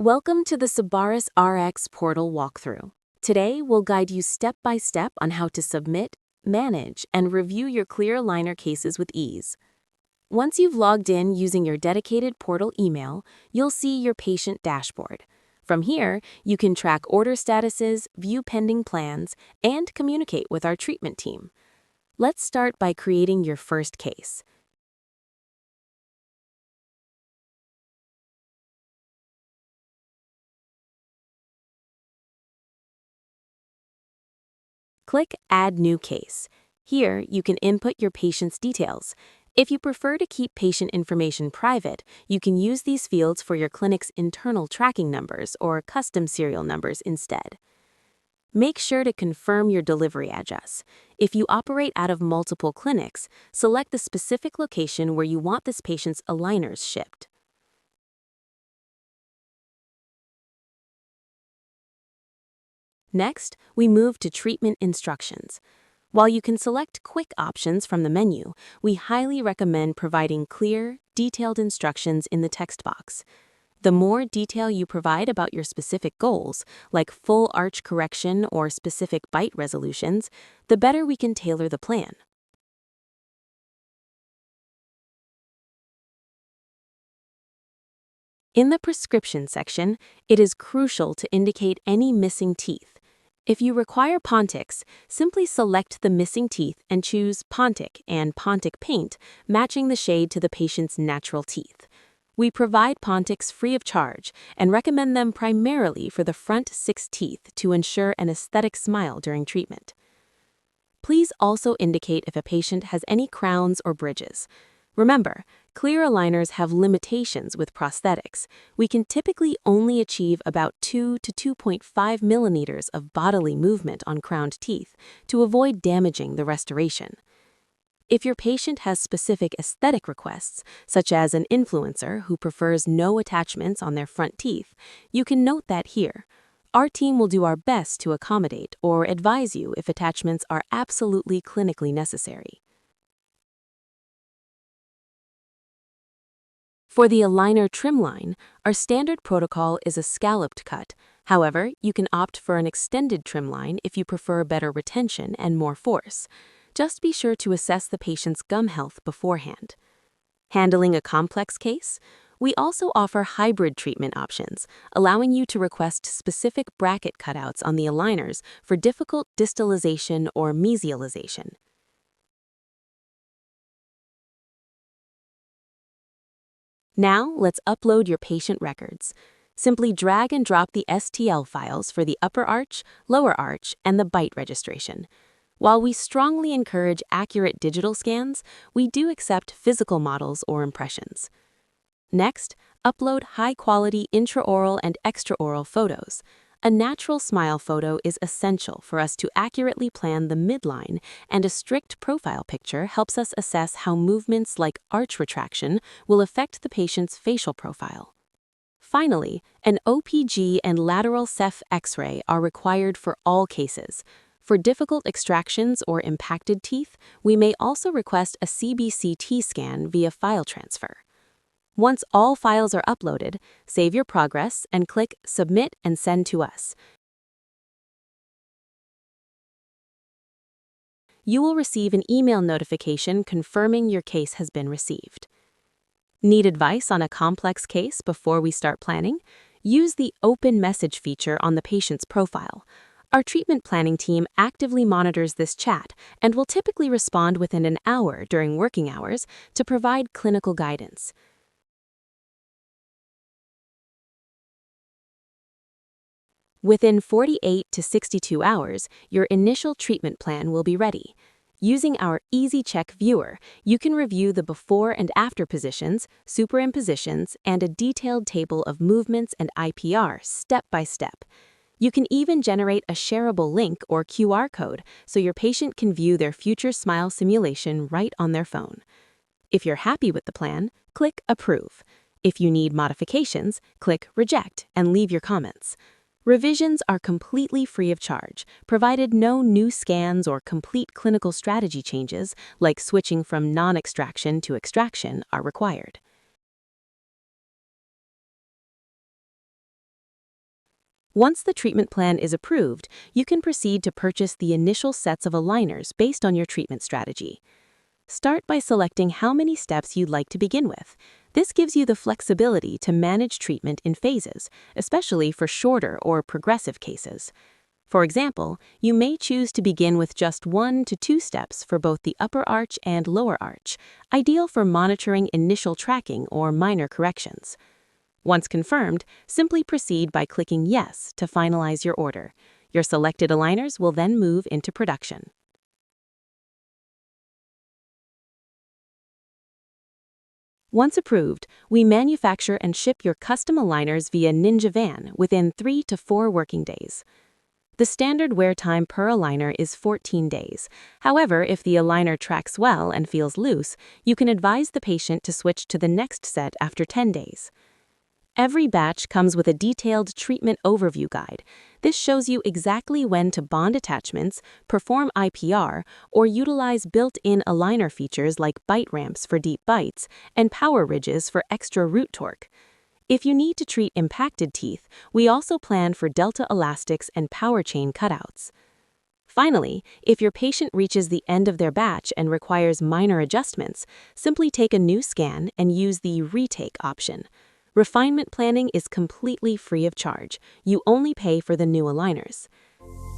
Welcome to the SebarisRx Portal walkthrough. Today, we'll guide you step by step on how to submit, manage, and review your clear aligner cases with ease. Once you've logged in using your dedicated portal email, you'll see your patient dashboard. From here, you can track order statuses, view pending plans, and communicate with our treatment team. Let's start by creating your first case. Click Add New Case. Here, you can input your patient's details. If you prefer to keep patient information private, you can use these fields for your clinic's internal tracking numbers or custom serial numbers instead. Make sure to confirm your delivery address. If you operate out of multiple clinics, select the specific location where you want this patient's aligners shipped. Next, we move to treatment instructions. While you can select quick options from the menu, we highly recommend providing clear, detailed instructions in the text box. The more detail you provide about your specific goals, like full arch correction or specific bite resolutions, the better we can tailor the plan. In the prescription section, it is crucial to indicate any missing teeth. If you require Pontics, simply select the missing teeth and choose Pontic and Pontic paint, matching the shade to the patient's natural teeth. We provide Pontics free of charge and recommend them primarily for the front 6 teeth to ensure an aesthetic smile during treatment. Please also indicate if a patient has any crowns or bridges. Remember, clear aligners have limitations with prosthetics. We can typically only achieve about 2 to 2.5 millimeters of bodily movement on crowned teeth to avoid damaging the restoration. If your patient has specific aesthetic requests, such as an influencer who prefers no attachments on their front teeth, you can note that here. Our team will do our best to accommodate or advise you if attachments are absolutely clinically necessary. For the aligner trim line, our standard protocol is a scalloped cut. However, you can opt for an extended trim line if you prefer better retention and more force. Just be sure to assess the patient's gum health beforehand. Handling a complex case? We also offer hybrid treatment options, allowing you to request specific bracket cutouts on the aligners for difficult distalization or mesialization. Now, let's upload your patient records. Simply drag and drop the STL files for the upper arch, lower arch, and the bite registration. While we strongly encourage accurate digital scans, we do accept physical models or impressions. Next, upload high-quality intraoral and extraoral photos. A natural smile photo is essential for us to accurately plan the midline, and a strict profile picture helps us assess how movements like arch retraction will affect the patient's facial profile. Finally, an OPG and lateral Ceph X-ray are required for all cases. For difficult extractions or impacted teeth, we may also request a CBCT scan via file transfer. Once all files are uploaded, save your progress and click Submit and Send to us. You will receive an email notification confirming your case has been received. Need advice on a complex case before we start planning? Use the Open Message feature on the patient's profile. Our treatment planning team actively monitors this chat and will typically respond within an hour during working hours to provide clinical guidance. Within 48 to 62 hours, your initial treatment plan will be ready. Using our Easy Check viewer, you can review the before and after positions, superimpositions, and a detailed table of movements and IPR step by step. You can even generate a shareable link or QR code so your patient can view their future smile simulation right on their phone. If you're happy with the plan, click Approve. If you need modifications, click Reject and leave your comments. Revisions are completely free of charge, provided no new scans or complete clinical strategy changes, like switching from non-extraction to extraction, are required. Once the treatment plan is approved, you can proceed to purchase the initial sets of aligners based on your treatment strategy. Start by selecting how many steps you'd like to begin with. This gives you the flexibility to manage treatment in phases, especially for shorter or progressive cases. For example, you may choose to begin with just 1 to 2 steps for both the upper arch and lower arch, ideal for monitoring initial tracking or minor corrections. Once confirmed, simply proceed by clicking Yes to finalize your order. Your selected aligners will then move into production. Once approved, we manufacture and ship your custom aligners via Ninja Van within 3 to 4 working days. The standard wear time per aligner is 14 days. However, if the aligner tracks well and feels loose, you can advise the patient to switch to the next set after 10 days. Every batch comes with a detailed treatment overview guide. This shows you exactly when to bond attachments, perform IPR, or utilize built-in aligner features like bite ramps for deep bites and power ridges for extra root torque. If you need to treat impacted teeth, we also plan for delta elastics and power chain cutouts. Finally, if your patient reaches the end of their batch and requires minor adjustments, simply take a new scan and use the retake option. Refinement planning is completely free of charge. You only pay for the new aligners.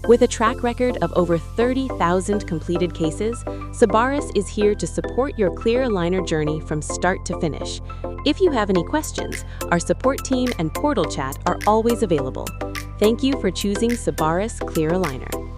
With a track record of over 30,000 completed cases, Sebaris is here to support your clear aligner journey from start to finish. If you have any questions, our support team and portal chat are always available. Thank you for choosing Sebaris Clear Aligner.